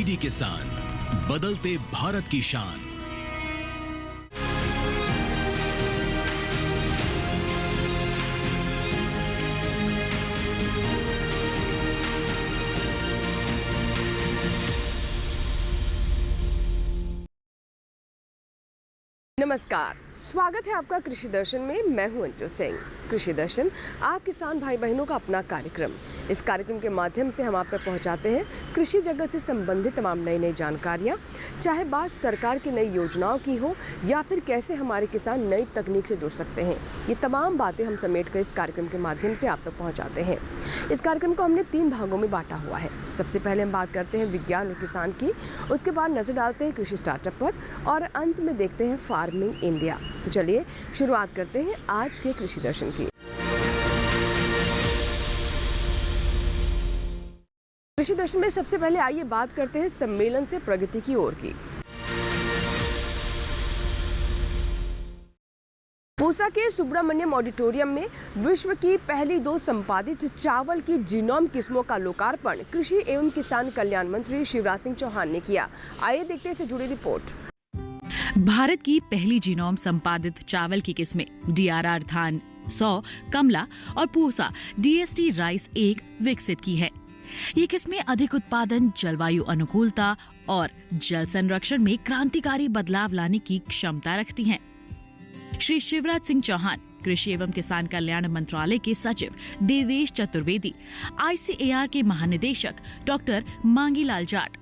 DD किसान, बदलते भारत की शान। नमस्कार, स्वागत है आपका कृषि दर्शन में। मैं हूं अंटू सिंह। कृषि दर्शन आप किसान भाई बहनों का अपना कार्यक्रम। इस कार्यक्रम के माध्यम से हम आप तक पहुंचाते हैं कृषि जगत से संबंधित तमाम नई जानकारियां, चाहे बात सरकार की नई योजनाओं की हो या फिर कैसे हमारे किसान नई तकनीक से जुड़ सकते हैं। ये तमाम बातें हम समेट कर इस कार्यक्रम के माध्यम से आप तक पहुँचाते हैं। इस कार्यक्रम को हमने 3 भागों में बांटा हुआ है। सबसे पहले हम बात करते हैं विज्ञान और किसान की, उसके बाद नजर डालते हैं कृषि स्टार्टअप पर और अंत में देखते हैं फार्मिंग इंडिया। तो चलिए शुरुआत करते हैं आज के कृषि दर्शन की। कृषि दर्शन में सबसे पहले आइए बात करते हैं सम्मेलन से प्रगति की ओर की। पूसा के सुब्रमण्यम ऑडिटोरियम में विश्व की पहली 2 संपादित चावल की जीनोम किस्मों का लोकार्पण कृषि एवं किसान कल्याण मंत्री शिवराज सिंह चौहान ने किया। आइए देखते हैं इससे जुड़ी रिपोर्ट। भारत की पहली जीनोम संपादित चावल की किस्में DRR धान 100, कमला और पूसा DST राइस 1 विकसित की है। ये किस्में अधिक उत्पादन, जलवायु अनुकूलता और जल संरक्षण में क्रांतिकारी बदलाव लाने की क्षमता रखती हैं। श्री शिवराज सिंह चौहान, कृषि एवं किसान कल्याण मंत्रालय के सचिव देवेश चतुर्वेदी, ICAR के महानिदेशक डॉक्टर मांगीलाल जाट,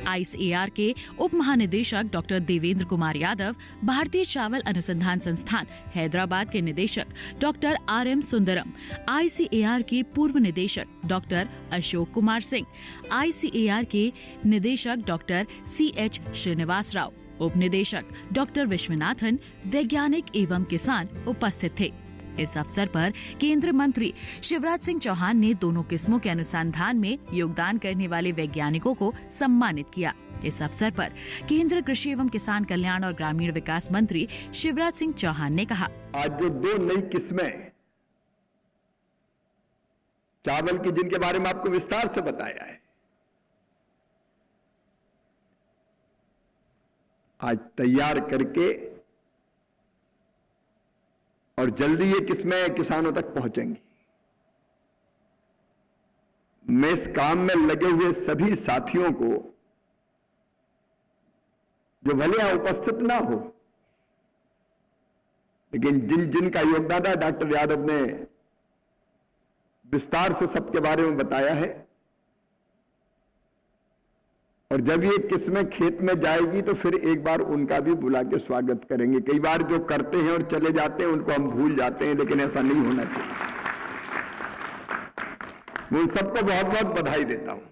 ICAR के उप महानिदेशक डॉक्टर देवेंद्र कुमार यादव, भारतीय चावल अनुसंधान संस्थान हैदराबाद के निदेशक डॉक्टर RM सुंदरम, ICAR के पूर्व निदेशक डॉक्टर अशोक कुमार सिंह, ICAR के निदेशक डॉक्टर CH श्रीनिवास राव, उप निदेशक डॉक्टर विश्वनाथन, वैज्ञानिक एवं किसान उपस्थित थे। इस अवसर पर केंद्रीय मंत्री शिवराज सिंह चौहान ने दोनों किस्मों के अनुसंधान में योगदान करने वाले वैज्ञानिकों को सम्मानित किया। इस अवसर पर केंद्रीय कृषि एवं किसान कल्याण और ग्रामीण विकास मंत्री शिवराज सिंह चौहान ने कहा, आज जो 2 नई किस्में चावल की, जिनके बारे में आपको विस्तार से बताया है, आज तैयार करके और जल्दी ये किस्में किसानों तक पहुंचेंगी। मैं इस काम में लगे हुए सभी साथियों को, जो भले यहां उपस्थित ना हो, लेकिन जिनका योगदान है, डॉक्टर यादव ने विस्तार से सबके बारे में बताया है। और जब ये किस्में खेत में जाएगी तो फिर एक बार उनका भी बुला के स्वागत करेंगे। कई बार जो करते हैं और चले जाते हैं उनको हम भूल जाते हैं, लेकिन ऐसा नहीं होना चाहिए। मैं उन सबको बहुत बहुत बधाई देता हूं।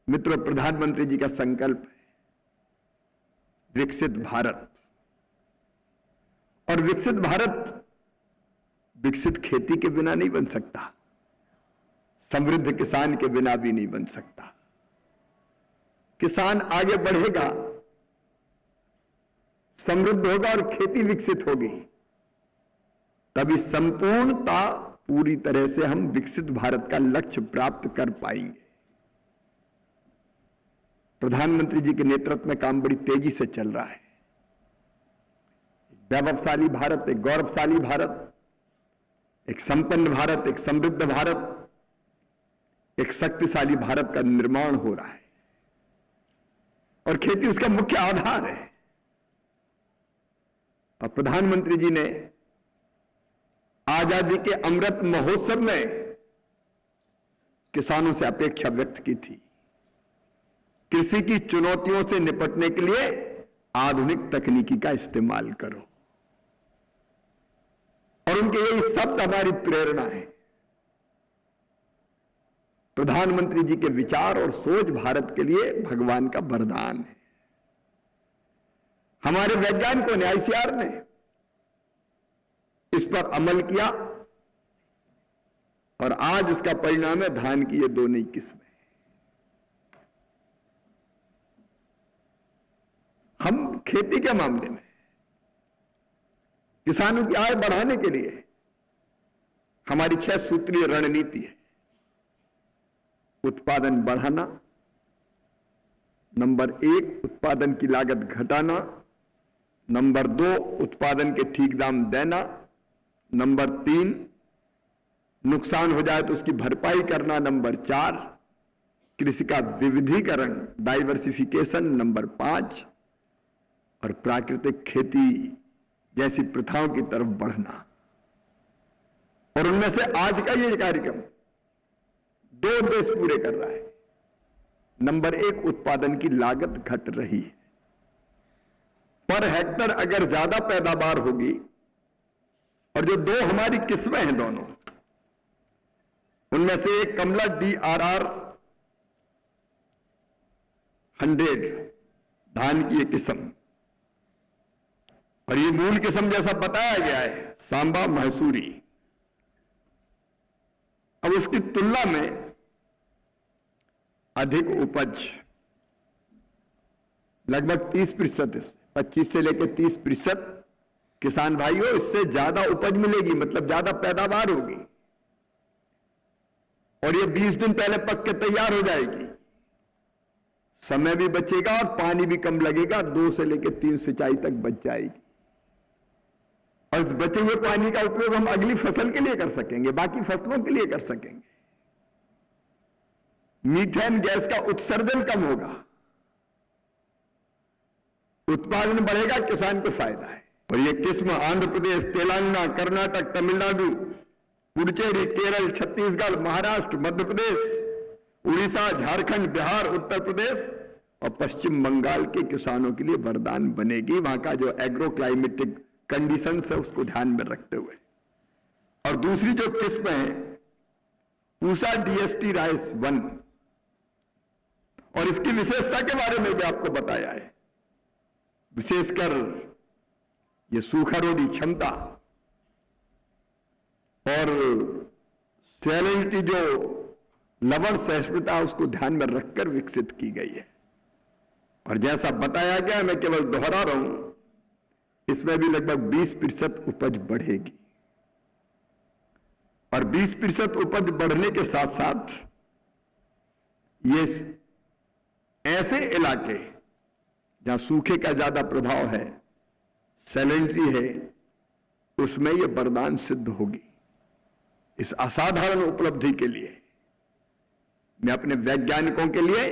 मित्रों, प्रधानमंत्री जी का संकल्प है विकसित भारत, और विकसित भारत विकसित खेती के बिना नहीं बन सकता, समृद्ध किसान के बिना भी नहीं बन सकता। किसान आगे बढ़ेगा, समृद्ध होगा और खेती विकसित होगी, तभी संपूर्णता पूरी तरह से हम विकसित भारत का लक्ष्य प्राप्त कर पाएंगे। प्रधानमंत्री जी के नेतृत्व में काम बड़ी तेजी से चल रहा है। वैभवशाली भारत, एक गौरवशाली भारत, एक संपन्न भारत, एक समृद्ध भारत, एक शक्तिशाली भारत का निर्माण हो रहा है, और खेती उसका मुख्य आधार है। और प्रधानमंत्री जी ने आजादी के अमृत महोत्सव में किसानों से अपेक्षा व्यक्त की थी, कृषि की चुनौतियों से निपटने के लिए आधुनिक तकनीकी का इस्तेमाल करो। और उनके यही शब्द हमारी प्रेरणा है। प्रधानमंत्री जी के विचार और सोच भारत के लिए भगवान का वरदान है। हमारे वैज्ञानिकों ने, ICAR ने इस पर अमल किया, और आज इसका परिणाम है धान की ये 2 नई किस्में। हम खेती के मामले में किसानों की आय बढ़ाने के लिए हमारी 6 सूत्रीय रणनीति है। उत्पादन बढ़ाना, नंबर 1 उत्पादन की लागत घटाना, नंबर 2 उत्पादन के ठीक दाम देना, नंबर 3 नुकसान हो जाए तो उसकी भरपाई करना, नंबर 4 कृषि का विविधीकरण डाइवर्सिफिकेशन, नंबर 5 और प्राकृतिक खेती जैसी प्रथाओं की तरफ बढ़ना। और उनमें से आज का ये कार्यक्रम 2 उद्देश्य पूरे कर रहा है। नंबर 1 उत्पादन की लागत घट रही है। पर हेक्टर अगर ज्यादा पैदावार होगी और जो 2 हमारी किस्में हैं दोनों, उनमें से एक कमला DRR 100 धान की एक किस्म और ये मूल किस्म जैसा बताया गया है सांबा महसूरी, अब उसकी तुलना में अधिक उपज लगभग 30%, 25 से लेकर 30% किसान भाइयों इससे ज्यादा उपज मिलेगी, मतलब ज्यादा पैदावार होगी और ये 20 दिन पहले पक के तैयार हो जाएगी। समय भी बचेगा और पानी भी कम लगेगा, 2 से लेकर 3 सिंचाई तक बच जाएगी और इस बचे हुए पानी का उपयोग हम अगली फसल के लिए कर सकेंगे, बाकी फसलों के लिए कर सकेंगे। मीथेन गैस का उत्सर्जन कम होगा, उत्पादन बढ़ेगा, किसान को फायदा है। और ये किस्म आंध्र प्रदेश, तेलंगाना, कर्नाटक, तमिलनाडु, पुडुचेरी, केरल, छत्तीसगढ़, महाराष्ट्र, मध्य प्रदेश, उड़ीसा, झारखंड, बिहार, उत्तर प्रदेश और पश्चिम बंगाल के किसानों के लिए वरदान बनेगी, वहां का जो एग्रो क्लाइमेटिक कंडीशंस है उसको ध्यान में रखते हुए। और दूसरी जो किस्म है पूसा DST राइस 1, और इसकी विशेषता के बारे में भी आपको बताया है, विशेषकर ये सूखारोधी क्षमता और सैलिनिटी जो लवण सहिष्णुता उसको ध्यान में रखकर विकसित की गई है। और जैसा बताया गया, मैं केवल दोहरा रहा हूं, इसमें भी लगभग 20% उपज बढ़ेगी और 20% उपज बढ़ने के साथ साथ ये ऐसे इलाके जहां सूखे का ज्यादा प्रभाव है, सैलिनिटी है, उसमें यह वरदान सिद्ध होगी। इस असाधारण उपलब्धि के लिए मैं अपने वैज्ञानिकों के लिए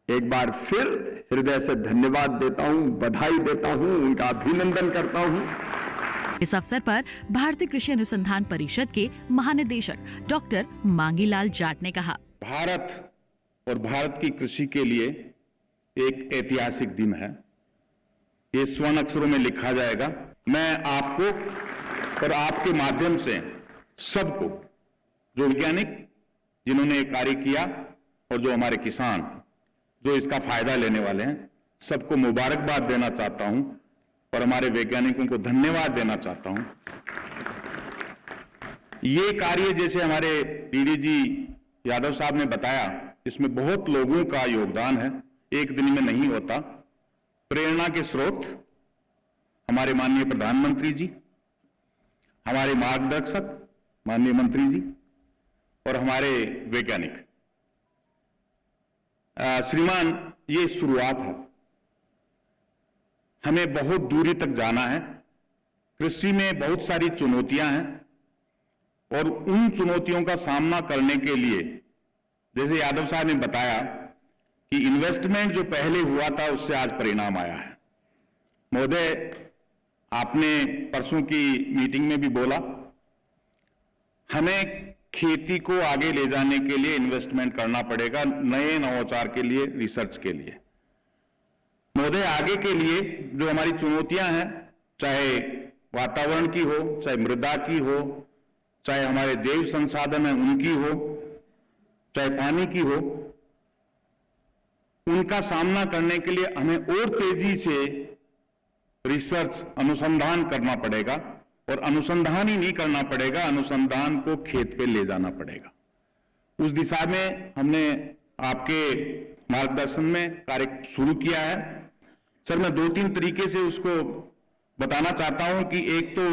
एक बार फिर हृदय से धन्यवाद देता हूं, बधाई देता हूं, उनका अभिनंदन करता हूं। इस अवसर पर भारतीय कृषि अनुसंधान परिषद के महानिदेशक डॉक्टर मांगीलाल जाट ने कहा, भारत और भारत की कृषि के लिए एक ऐतिहासिक दिन है। ये स्वर्ण अक्षरों में लिखा जाएगा। मैं आपको और आपके माध्यम से सबको, जो वैज्ञानिक जिन्होंने ये कार्य किया और जो हमारे किसान जो इसका फायदा लेने वाले हैं, सबको मुबारकबाद देना चाहता हूं और हमारे वैज्ञानिकों को धन्यवाद देना चाहता हूं। ये कार्य जैसे हमारे DDG यादव साहब ने बताया, इसमें बहुत लोगों का योगदान है, एक दिन में नहीं होता। प्रेरणा के स्रोत हमारे माननीय प्रधानमंत्री जी, हमारे मार्गदर्शक माननीय मंत्री जी और हमारे वैज्ञानिक। श्रीमान, ये शुरुआत है, हमें बहुत दूरी तक जाना है। कृषि में बहुत सारी चुनौतियां हैं और उन चुनौतियों का सामना करने के लिए, जैसे यादव साहब ने बताया कि इन्वेस्टमेंट जो पहले हुआ था उससे आज परिणाम आया है। महोदय, आपने परसों की मीटिंग में भी बोला, हमें खेती को आगे ले जाने के लिए इन्वेस्टमेंट करना पड़ेगा, नए नवाचार के लिए, रिसर्च के लिए। महोदय, आगे के लिए जो हमारी चुनौतियां हैं, चाहे वातावरण की हो, चाहे मृदा की हो, चाहे हमारे जैव संसाधन हैं उनकी हो, चाहे पानी की हो, उनका सामना करने के लिए हमें और तेजी से रिसर्च, अनुसंधान करना पड़ेगा। और अनुसंधान ही नहीं करना पड़ेगा, अनुसंधान को खेत पे ले जाना पड़ेगा। उस दिशा में हमने आपके मार्गदर्शन में कार्य शुरू किया है। सर, मैं 2-3 तरीके से उसको बताना चाहता हूं कि एक तो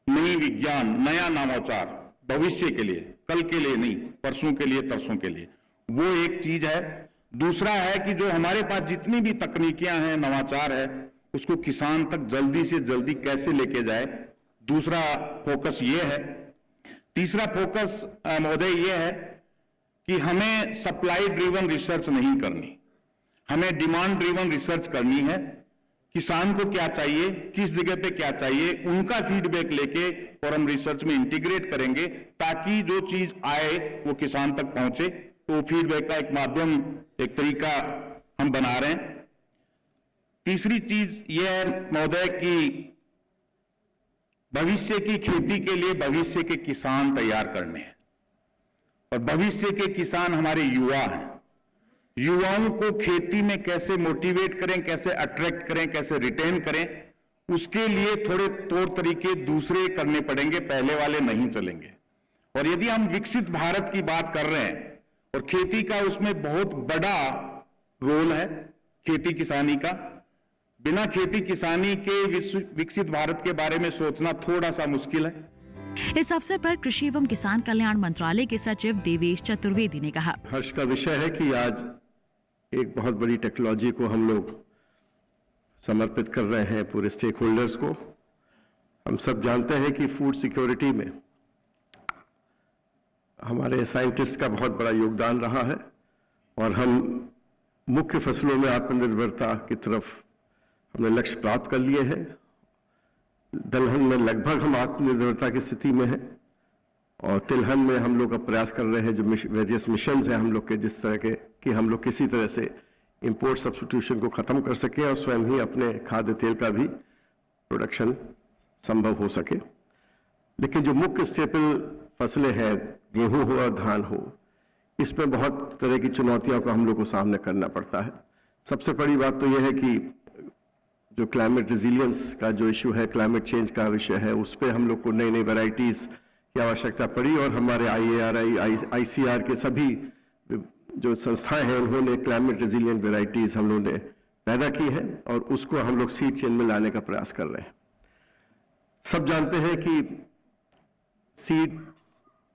नई विज्ञान, नया नवाचार भविष्य के लिए, कल के लिए नहीं, परसों के लिए, तरसों के लिए, वो एक चीज है। दूसरा है कि जो हमारे पास जितनी भी तकनीकियां हैं, नवाचार है, उसको किसान तक जल्दी से जल्दी कैसे लेके जाए, दूसरा फोकस ये है। तीसरा फोकस महोदय ये है कि हमें सप्लाई ड्रिवन रिसर्च नहीं करनी, हमें डिमांड ड्रिवन रिसर्च करनी है। किसान को क्या चाहिए, किस जगह पे क्या चाहिए, उनका फीडबैक लेके और हम रिसर्च में इंटीग्रेट करेंगे ताकि जो चीज आए वो किसान तक पहुंचे। तो फीडबैक का एक माध्यम, एक तरीका हम बना रहे हैं। तीसरी चीज यह है महोदय कि भविष्य की खेती के लिए भविष्य के किसान तैयार करने हैं, और भविष्य के किसान हमारे युवा हैं। युवाओं को खेती में कैसे मोटिवेट करें, कैसे अट्रैक्ट करें, कैसे रिटेन करें, उसके लिए थोड़े तौर तरीके दूसरे करने पड़ेंगे, पहले वाले नहीं चलेंगे। और यदि हम विकसित भारत की बात कर रहे हैं और खेती का उसमें बहुत बड़ा रोल है, खेती किसानी का, बिना खेती किसानी के विकसित भारत के बारे में सोचना थोड़ा सा मुश्किल है। इस अवसर पर कृषि एवं किसान कल्याण मंत्रालय के सचिव देवेश चतुर्वेदी ने कहा, हर्ष का विषय है कि आज एक बहुत बड़ी टेक्नोलॉजी को हम लोग समर्पित कर रहे हैं पूरे स्टेक होल्डर्स को। हम सब जानते हैं कि फूड सिक्योरिटी में हमारे साइंटिस्ट का बहुत बड़ा योगदान रहा है, और हम मुख्य फसलों में आत्मनिर्भरता की तरफ हमने लक्ष्य प्राप्त कर लिए हैं। दलहन में लगभग हम आत्मनिर्भरता की स्थिति में हैं, और तिलहन में हम लोग अब प्रयास कर रहे हैं, जो वेरियस मिशंस हैं हम लोग के, जिस तरह के कि हम लोग किसी तरह से इंपोर्ट सब्स्टिट्यूशन को ख़त्म कर सकें और स्वयं ही अपने खाद्य तेल का भी प्रोडक्शन संभव हो सके। लेकिन जो मुख्य स्टेपल फसलें हैं, गेहूं हो और धान हो, इसमें बहुत तरह की चुनौतियों को हम लोग को सामना करना पड़ता है। सबसे बड़ी बात तो यह है कि जो क्लाइमेट रेजिलियंस का जो इशू है, क्लाइमेट चेंज का विषय है, उस पर हम लोग को नई नई वैरायटीज़ की आवश्यकता पड़ी, और हमारे IARI, ICR के सभी जो संस्थाएं हैं, उन्होंने क्लाइमेट रेजिलियंट वैरायटीज़ हम लोगों ने पैदा की है, और उसको हम लोग सीड चेन में लाने का प्रयास कर रहे हैं। सब जानते हैं कि सीड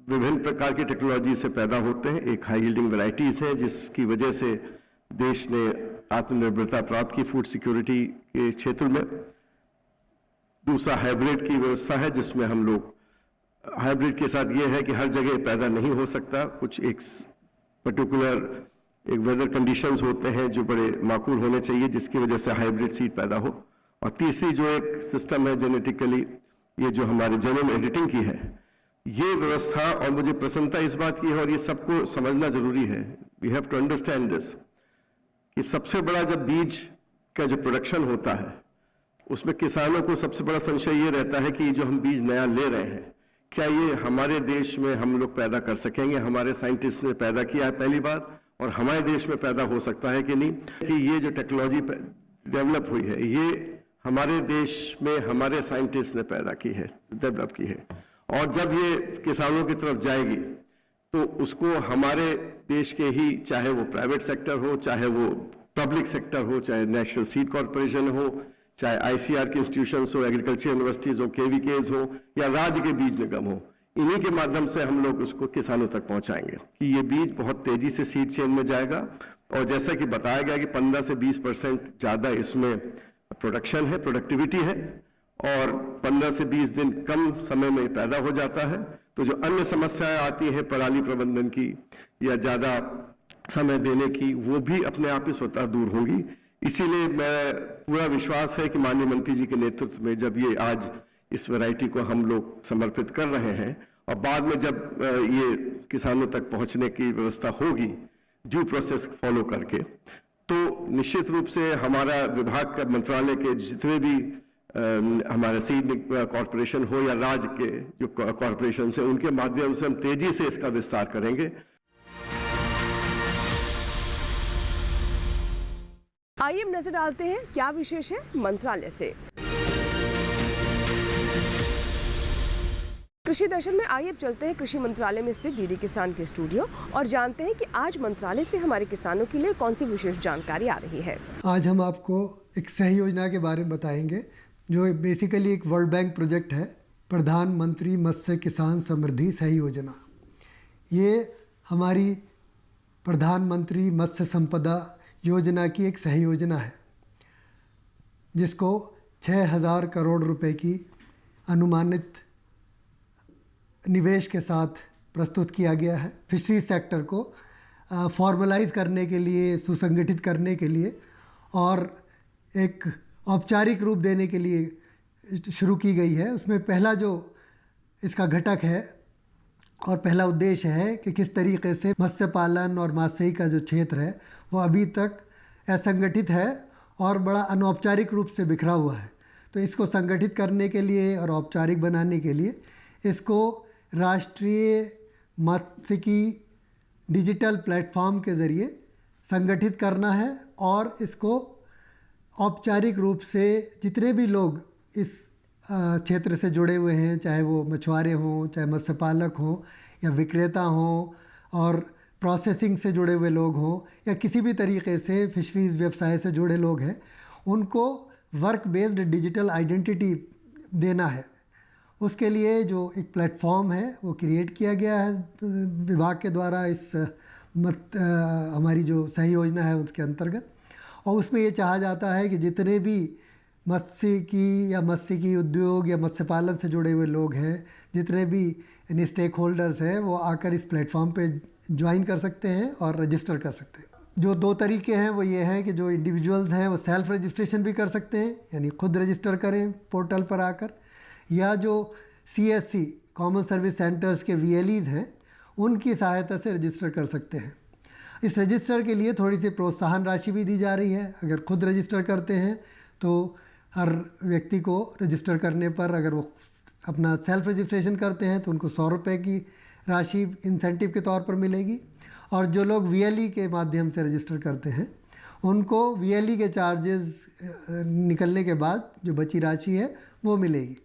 विभिन्न प्रकार की टेक्नोलॉजी से पैदा होते हैं। एक हाई यील्डिंग वैरायटीज़ हैं जिसकी वजह से देश ने आत्मनिर्भरता प्राप्त की फूड सिक्योरिटी के क्षेत्र में। दूसरा हाइब्रिड की व्यवस्था है, जिसमें हम लोग हाइब्रिड के साथ ये है कि हर जगह पैदा नहीं हो सकता, कुछ एक पर्टिकुलर एक वेदर कंडीशंस होते हैं जो बड़े माकूल होने चाहिए, जिसकी वजह से हाइब्रिड सीड पैदा हो। और तीसरी जो एक सिस्टम है जेनेटिकली, ये जो हमारे जेनोम एडिटिंग की है, ये व्यवस्था, और मुझे प्रसन्नता इस बात की है, और ये सबको समझना जरूरी है, we have to understand this, कि सबसे बड़ा जब बीज का जो प्रोडक्शन होता है, उसमें किसानों को सबसे बड़ा संशय ये रहता है कि जो हम बीज नया ले रहे हैं, क्या ये हमारे देश में हम लोग पैदा कर सकेंगे, हमारे साइंटिस्ट ने पैदा किया है पहली बात, और हमारे देश में पैदा हो सकता है कि नहीं, कि ये जो टेक्नोलॉजी डेवलप हुई है, ये हमारे देश में हमारे साइंटिस्ट ने पैदा की है, डेवलप की है, और जब ये किसानों की तरफ जाएगी तो उसको हमारे देश के ही, चाहे वो प्राइवेट सेक्टर हो, चाहे वो पब्लिक सेक्टर हो, चाहे नेशनल सीड कॉर्पोरेशन हो, चाहे ICR के इंस्टीट्यूशंस हो, एग्रीकल्चर यूनिवर्सिटीज हो, KVKs हो, या राज्य के बीज निगम हो, इन्हीं के माध्यम से हम लोग उसको किसानों तक पहुंचाएंगे कि ये बीज बहुत तेजी से सीड चेन में जाएगा। और जैसा कि बताया गया कि 15 से 20% ज़्यादा इसमें प्रोडक्शन है, प्रोडक्टिविटी है, और 15 से 20 दिन कम समय में पैदा हो जाता है। तो जो अन्य समस्याएं आती है पराली प्रबंधन की या ज़्यादा समय देने की, वो भी अपने आप ही स्वतः दूर होंगी। इसीलिए मैं पूरा विश्वास है कि माननीय मंत्री जी के नेतृत्व में जब ये आज इस वैरायटी को हम लोग समर्पित कर रहे हैं, और बाद में जब ये किसानों तक पहुंचने की व्यवस्था होगी ड्यू प्रोसेस फॉलो करके, तो निश्चित रूप से हमारा विभाग का, मंत्रालय के जितने भी हमारे सीड कॉर्पोरेशन हो या राज्य के जो कॉर्पोरेशन है, उनके माध्यम से हम तेजी से इसका विस्तार करेंगे। आइए अब नजर डालते हैं क्या विशेष है मंत्रालय से। कृषि दर्शन में आइए अब चलते हैं कृषि मंत्रालय में स्थित DD किसान के स्टूडियो और जानते हैं कि आज मंत्रालय से हमारे किसानों के लिए कौन सी विशेष जानकारी आ रही है। आज हम आपको एक सह योजना के बारे में बताएंगे, जो बेसिकली एक वर्ल्ड बैंक प्रोजेक्ट है, प्रधानमंत्री मत्स्य किसान समृद्धि सह योजना। ये हमारी प्रधानमंत्री मत्स्य संपदा योजना की एक सही योजना है, जिसको 6,000 करोड़ रुपए की अनुमानित निवेश के साथ प्रस्तुत किया गया है। फिशरीज सेक्टर को फॉर्मलाइज करने के लिए, सुसंगठित करने के लिए और एक औपचारिक रूप देने के लिए शुरू की गई है। उसमें पहला जो इसका घटक है और पहला उद्देश्य है कि किस तरीके से मत्स्य पालन और मात्स्यिकी का जो क्षेत्र है वो अभी तक असंगठित है और बड़ा अनौपचारिक रूप से बिखरा हुआ है। तो इसको संगठित करने के लिए और औपचारिक बनाने के लिए इसको राष्ट्रीय मात्स्यिकी डिजिटल प्लेटफॉर्म के ज़रिए संगठित करना है और इसको औपचारिक रूप से जितने भी लोग इस क्षेत्र से जुड़े हुए हैं, चाहे वो मछुआरे हों, चाहे मत्स्य पालक हों या विक्रेता हों और प्रोसेसिंग से जुड़े हुए लोग हों या किसी भी तरीके से फिशरीज़ व्यवसाय से जुड़े लोग हैं, उनको वर्क बेस्ड डिजिटल आइडेंटिटी देना है। उसके लिए जो एक प्लेटफॉर्म है वो क्रिएट किया गया है विभाग के द्वारा इस हमारी जो सही योजना है उसके अंतर्गत। और उसमें ये चाहा जाता है कि जितने भी मत्स्यिकी उद्योग या मत्स्य पालन से जुड़े हुए लोग हैं, जितने भी यानी स्टेक होल्डर्स हैं, वो आकर इस प्लेटफॉर्म पे ज्वाइन कर सकते हैं और रजिस्टर कर सकते हैं। जो 2 तरीके हैं वो ये हैं कि जो इंडिविजुअल्स हैं वो सेल्फ रजिस्ट्रेशन भी कर सकते हैं, यानी खुद रजिस्टर करें पोर्टल पर आकर, या जो CSC कॉमन सर्विस सेंटर्स के VLEs हैं उनकी सहायता से रजिस्टर कर सकते हैं। इस रजिस्टर के लिए थोड़ी सी प्रोत्साहन राशि भी दी जा रही है। अगर खुद रजिस्टर करते हैं तो हर व्यक्ति को रजिस्टर करने पर, अगर वो अपना सेल्फ रजिस्ट्रेशन करते हैं तो उनको 100 रुपये की राशि इंसेंटिव के तौर पर मिलेगी। और जो लोग VLE के माध्यम से रजिस्टर करते हैं उनको VLE के चार्जेस निकलने के बाद जो बची राशि है वो मिलेगी।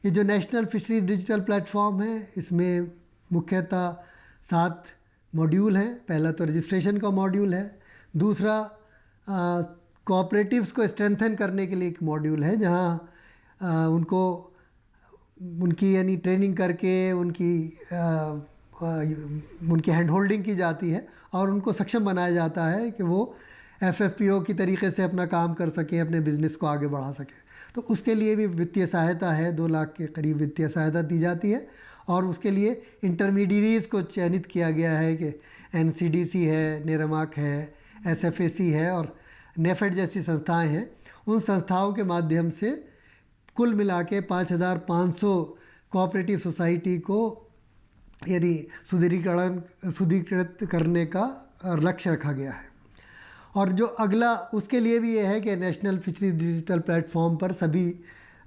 ये जो नेशनल फिशरीज डिजिटल प्लेटफॉर्म है, इसमें मुख्यतः 7 मॉड्यूल हैं। पहला तो रजिस्ट्रेशन का मॉड्यूल है, दूसरा कोऑपरेटिव्स को स्ट्रेंथन करने के लिए एक मॉड्यूल है जहां उनको उनकी यानी ट्रेनिंग करके उनकी हैंड होल्डिंग की जाती है और उनको सक्षम बनाया जाता है कि वो FFPO की तरीके से अपना काम कर सकें, अपने बिज़नेस को आगे बढ़ा सकें। तो उसके लिए भी वित्तीय सहायता है, 2 लाख के करीब वित्तीय सहायता दी जाती है। और उसके लिए इंटरमीडिएट्स को चयनित किया गया है कि NCDC है, नेरमाक है, SFAC है और नेफेड जैसी संस्थाएं हैं। उन संस्थाओं के माध्यम से कुल मिला के 5,500 कोऑपरेटिव सोसाइटी को यानी सुदृढ़ीकृत करने का लक्ष्य रखा गया है। और जो अगला उसके लिए भी ये है कि नेशनल फिशरीज डिजिटल प्लेटफॉर्म पर सभी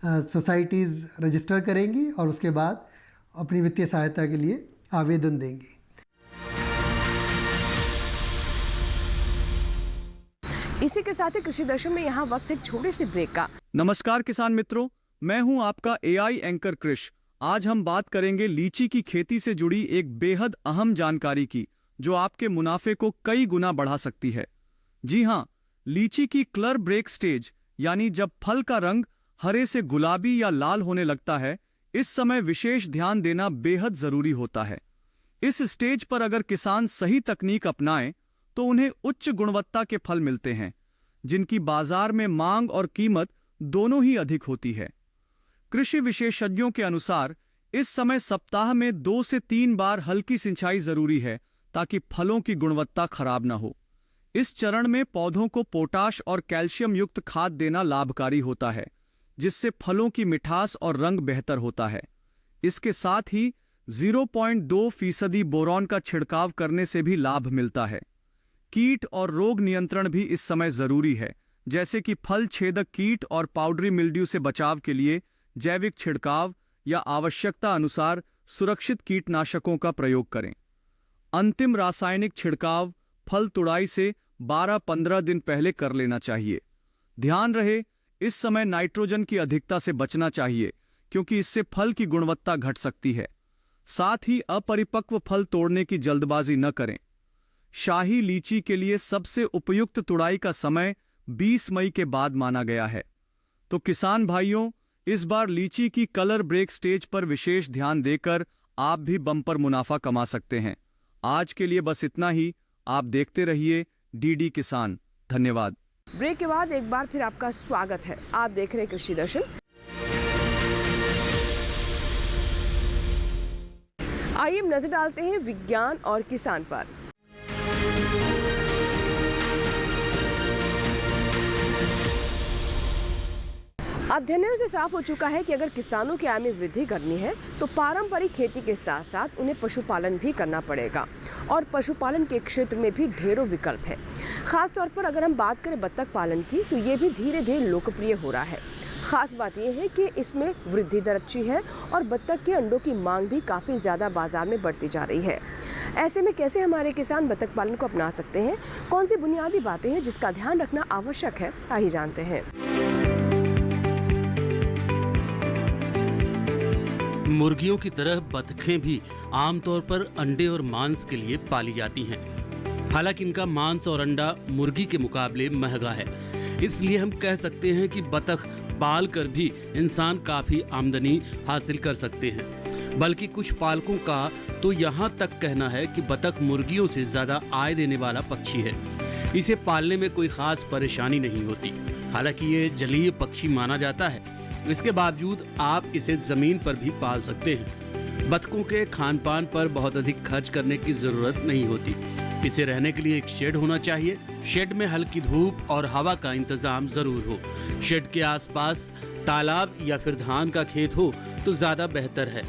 सोसाइटीज़ रजिस्टर करेंगी और उसके बाद अपनी वित्तीय सहायता के लिए आवेदन देंगी। इसी के साथ ही कृषि दर्शन में यहाँ वक्त एक छोटे से ब्रेक का। नमस्कार किसान मित्रों, मैं हूं आपका AI एंकर कृष। आज हम बात करेंगे लीची की खेती से जुड़ी एक बेहद अहम जानकारी की जो आपके मुनाफे को कई गुना बढ़ा सकती है। जी हां, लीची की कलर ब्रेक स्टेज यानी जब फल का रंग हरे से गुलाबी या लाल होने लगता है, इस समय विशेष ध्यान देना बेहद जरूरी होता है। इस स्टेज पर अगर किसान सही तकनीक अपनाएं तो उन्हें उच्च गुणवत्ता के फल मिलते हैं, जिनकी बाजार में मांग और कीमत दोनों ही अधिक होती है। कृषि विशेषज्ञों के अनुसार इस समय सप्ताह में 2 से 3 बार हल्की सिंचाई जरूरी है ताकि फलों की गुणवत्ता खराब न हो। इस चरण में पौधों को पोटाश और कैल्शियम युक्त खाद देना लाभकारी होता है, जिससे फलों की मिठास और रंग बेहतर होता है। इसके साथ ही 0.2% बोरॉन का छिड़काव करने से भी लाभ मिलता है। कीट और रोग नियंत्रण भी इस समय जरूरी है, जैसे कि फल छेदक कीट और पाउडरी मिल्ड्यू से बचाव के लिए जैविक छिड़काव या आवश्यकता अनुसार सुरक्षित कीटनाशकों का प्रयोग करें। अंतिम रासायनिक छिड़काव फल तुड़ाई से 12-15 दिन पहले कर लेना चाहिए। ध्यान रहे, इस समय नाइट्रोजन की अधिकता से बचना चाहिए क्योंकि इससे फल की गुणवत्ता घट सकती है। साथ ही अपरिपक्व फल तोड़ने की जल्दबाजी न करें। शाही लीची के लिए सबसे उपयुक्त तुड़ाई का समय 20 मई के बाद माना गया है। तो किसान भाइयों, इस बार लीची की कलर ब्रेक स्टेज पर विशेष ध्यान देकर आप भी बम्पर मुनाफा कमा सकते हैं। आज के लिए बस इतना ही। आप देखते रहिए डीडी किसान। धन्यवाद। ब्रेक के बाद एक बार फिर आपका स्वागत है। आप देख रहे हैं कृषि दर्शन। आइए हम नजर डालते हैं विज्ञान और किसान पर। अध्ययनों से साफ हो चुका है कि अगर किसानों की आय में वृद्धि करनी है तो पारंपरिक खेती के साथ साथ उन्हें पशुपालन भी करना पड़ेगा और पशुपालन के क्षेत्र में भी ढेरों विकल्प है। खास तौर पर अगर हम बात करें बत्तख पालन की तो ये भी धीरे धीरे लोकप्रिय हो रहा है। खास बात यह है कि इसमें वृद्धि दर अच्छी है और बत्तख के अंडों की मांग भी काफ़ी ज़्यादा बाजार में बढ़ती जा रही है। ऐसे में कैसे हमारे किसान बत्तख पालन को अपना सकते हैं, कौन सी बुनियादी बातें हैं जिसका ध्यान रखना आवश्यक है, आइए जानते हैं। मुर्गियों की तरह बतखें भी आमतौर पर अंडे और मांस के लिए पाली जाती हैं। हालांकि इनका मांस और अंडा मुर्गी के मुकाबले महंगा है, इसलिए हम कह सकते हैं कि बतख पाल कर भी इंसान काफी आमदनी हासिल कर सकते हैं। बल्कि कुछ पालकों का तो यहाँ तक कहना है कि बतख मुर्गियों से ज्यादा आय देने वाला पक्षी है। इसे पालने में कोई खास परेशानी नहीं होती। हालांकि ये जलीय पक्षी माना जाता है, इसके बावजूद आप इसे जमीन पर भी पाल सकते हैं। बतखों के खान पान पर बहुत अधिक खर्च करने की जरूरत नहीं होती। इसे रहने के लिए एक शेड होना चाहिए। शेड में हल्की धूप और हवा का इंतजाम जरूर हो। शेड के आसपास तालाब या फिर धान का खेत हो तो ज्यादा बेहतर है।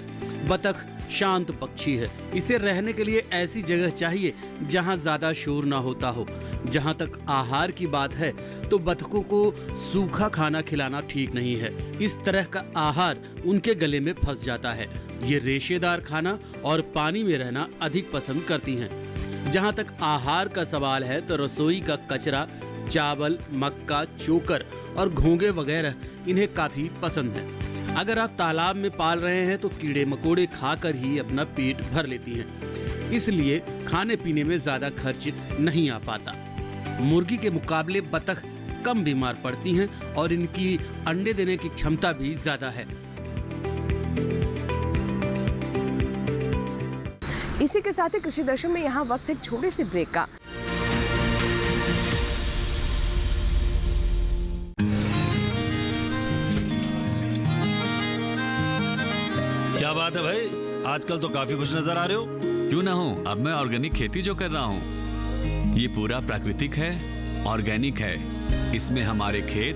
बतख शांत पक्षी है, इसे रहने के लिए ऐसी जगह चाहिए जहां ज्यादा शोर ना होता हो। जहां तक आहार की बात है तो बतखों को सूखा खाना खिलाना ठीक नहीं है। इस तरह का आहार उनके गले में फंस जाता है। ये रेशेदार खाना और पानी में रहना अधिक पसंद करती हैं। जहां तक आहार का सवाल है तो रसोई का कचरा, चावल, मक्का, चोकर और घोंगे वगैरह इन्हें काफी पसंद है। अगर आप तालाब में पाल रहे हैं तो कीड़े मकोड़े खाकर ही अपना पेट भर लेती हैं, इसलिए खाने पीने में ज्यादा खर्च नहीं आ पाता। मुर्गी के मुकाबले बतख कम बीमार पड़ती हैं और इनकी अंडे देने की क्षमता भी ज्यादा है। इसी के साथ ही कृषि दर्शन में यहाँ वक्त एक छोटे से ब्रेक का। क्या बात है भाई, आजकल तो काफी खुश नजर आ रहे हो। क्यों ना हो, अब मैं ऑर्गेनिक खेती जो कर रहा हूँ ये पूरा प्राकृतिक है, ऑर्गेनिक है। इसमें हमारे खेत,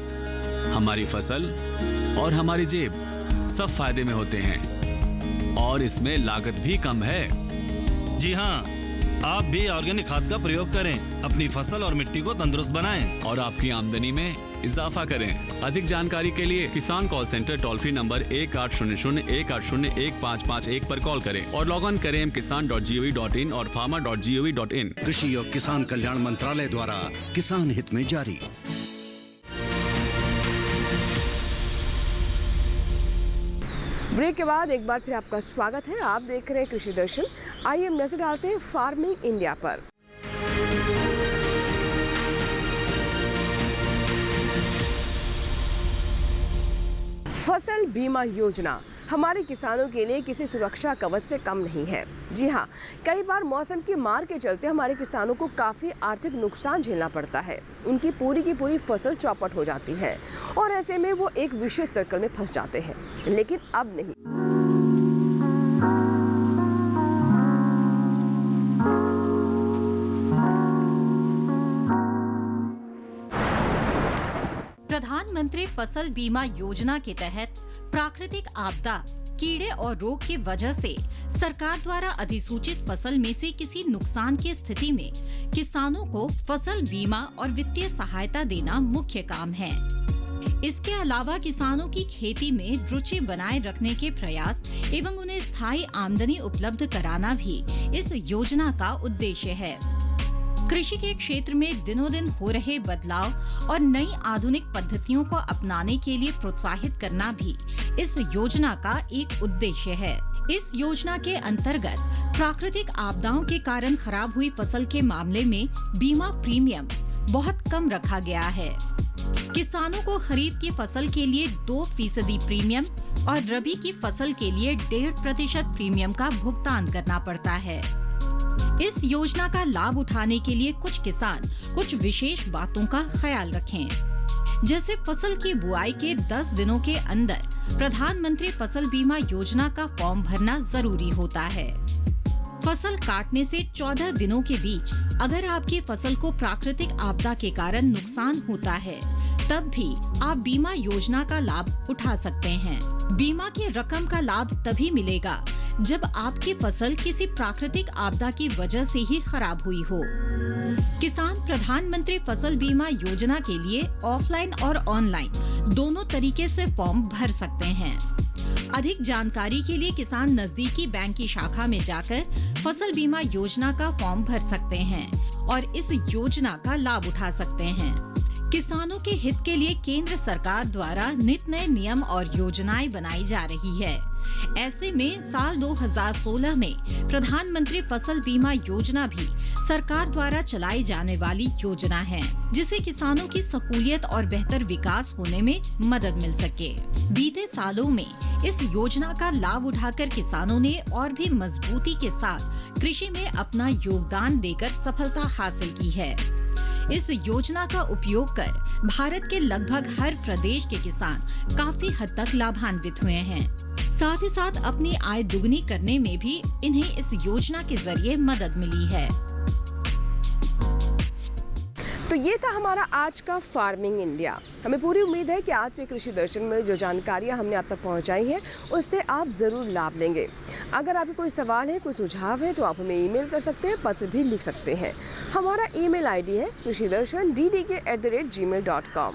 हमारी फसल और हमारी जेब सब फायदे में होते हैं और इसमें लागत भी कम है। जी हाँ, आप भी ऑर्गेनिक खाद का प्रयोग करें, अपनी फसल और मिट्टी को तंदुरुस्त बनाएं और आपकी आमदनी में इजाफा करें। अधिक जानकारी के लिए किसान call centre toll free number 1800-180-1551 पर कॉल करें और लॉग ऑन करें kisan.gov.in और farmer.gov.in। कृषि और किसान कल्याण मंत्रालय द्वारा किसान हित में जारी। ब्रेक के बाद एक बार फिर आपका स्वागत है। आप देख रहे हैं कृषि दर्शन। आइए हम नजर डालते हैं फार्मिंग इंडिया पर। फसल बीमा योजना हमारे किसानों के लिए किसी सुरक्षा कवच से कम नहीं है। जी हाँ, कई बार मौसम की मार के चलते हमारे किसानों को काफ़ी आर्थिक नुकसान झेलना पड़ता है। उनकी पूरी की पूरी फसल चौपट हो जाती है और ऐसे में वो एक विशेष सर्कल में फंस जाते हैं। लेकिन अब नहीं। प्रधानमंत्री फसल बीमा योजना के तहत प्राकृतिक आपदा, कीड़े और रोग की वजह से सरकार द्वारा अधिसूचित फसल में से किसी नुकसान की स्थिति में किसानों को फसल बीमा और वित्तीय सहायता देना मुख्य काम है। इसके अलावा किसानों की खेती में रुचि बनाए रखने के प्रयास एवं उन्हें स्थायी आमदनी उपलब्ध कराना भी इस योजना का उद्देश्य है। कृषि के क्षेत्र में दिनों दिन हो रहे बदलाव और नई आधुनिक पद्धतियों को अपनाने के लिए प्रोत्साहित करना भी इस योजना का एक उद्देश्य है। इस योजना के अंतर्गत प्राकृतिक आपदाओं के कारण खराब हुई फसल के मामले में बीमा प्रीमियम बहुत कम रखा गया है। किसानों को खरीफ की फसल के लिए 2% प्रीमियम और रबी की फसल के लिए 1.5% प्रीमियम का भुगतान करना पड़ता है। इस योजना का लाभ उठाने के लिए कुछ किसान कुछ विशेष बातों का ख्याल रखें, जैसे फसल की बुआई के 10 दिनों के अंदर प्रधानमंत्री फसल बीमा योजना का फॉर्म भरना जरूरी होता है। फसल काटने से 14 दिनों के बीच अगर आपकी फसल को प्राकृतिक आपदा के कारण नुकसान होता है, तब भी आप बीमा योजना का लाभ उठा सकते हैं। बीमा की रकम का लाभ तभी मिलेगा जब आपकी फसल किसी प्राकृतिक आपदा की वजह से ही खराब हुई हो। किसान प्रधानमंत्री फसल बीमा योजना के लिए ऑफलाइन और ऑनलाइन दोनों तरीके से फॉर्म भर सकते हैं। अधिक जानकारी के लिए किसान नजदीकी बैंक की शाखा में जाकर फसल बीमा योजना का फॉर्म भर सकते हैं और इस योजना का लाभ उठा सकते हैं। किसानों के हित के लिए केंद्र सरकार द्वारा नित नए नियम और योजनाएं बनाई जा रही है। ऐसे में साल 2016 में प्रधानमंत्री फसल बीमा योजना भी सरकार द्वारा चलाई जाने वाली योजना है, जिससे किसानों की सहूलियत और बेहतर विकास होने में मदद मिल सके। बीते सालों में इस योजना का लाभ उठाकर किसानों ने और भी मजबूती के साथ कृषि में अपना योगदान देकर सफलता हासिल की है। इस योजना का उपयोग कर भारत के लगभग हर प्रदेश के किसान काफी हद तक लाभान्वित हुए हैं। साथ ही साथ अपनी आय दुगनी करने में भी इन्हें इस योजना के जरिए मदद मिली है। तो ये था हमारा आज का फार्मिंग इंडिया। हमें पूरी उम्मीद है कि आज के कृषि दर्शन में जो जानकारियाँ हमने आप तक पहुँचाई हैं उससे आप ज़रूर लाभ लेंगे। अगर आपको कोई सवाल है, कोई सुझाव है तो आप हमें ईमेल कर सकते हैं, पत्र भी लिख सकते हैं। हमारा ईमेल आईडी है krishidarshan@gmail.com।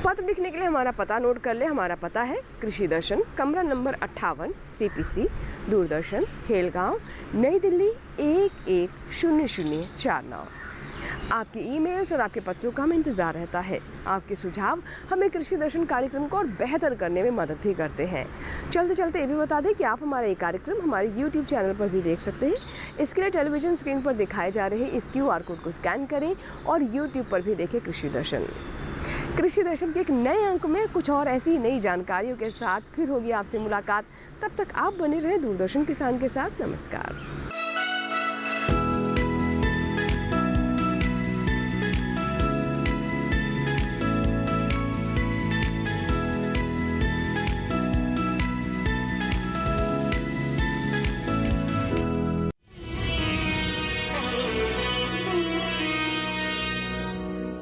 पत्र लिखने के लिए हमारा पता नोट कर ले। हमारा पता है कृषि दर्शन, कमरा नंबर 58, CPC, दूरदर्शन, खेलगांव, नई दिल्ली 110049। आपके ईमेल्स और आपके पत्रों का हमें इंतज़ार रहता है। आपके सुझाव हमें कृषि दर्शन कार्यक्रम को और बेहतर करने में मदद भी करते हैं। चलते चलते ये भी बता दें कि आप हमारा ये कार्यक्रम हमारे YouTube चैनल पर भी देख सकते हैं। इसके लिए टेलीविज़न स्क्रीन पर दिखाए जा रहे इस QR कोड को स्कैन करें और YouTube पर भी देखें कृषि दर्शन। कृषि दर्शन के एक नए अंक में कुछ और ऐसी नई जानकारियों के साथ फिर होगी आपसे मुलाकात। तब तक आप बने रहें दूरदर्शन किसान के साथ। नमस्कार।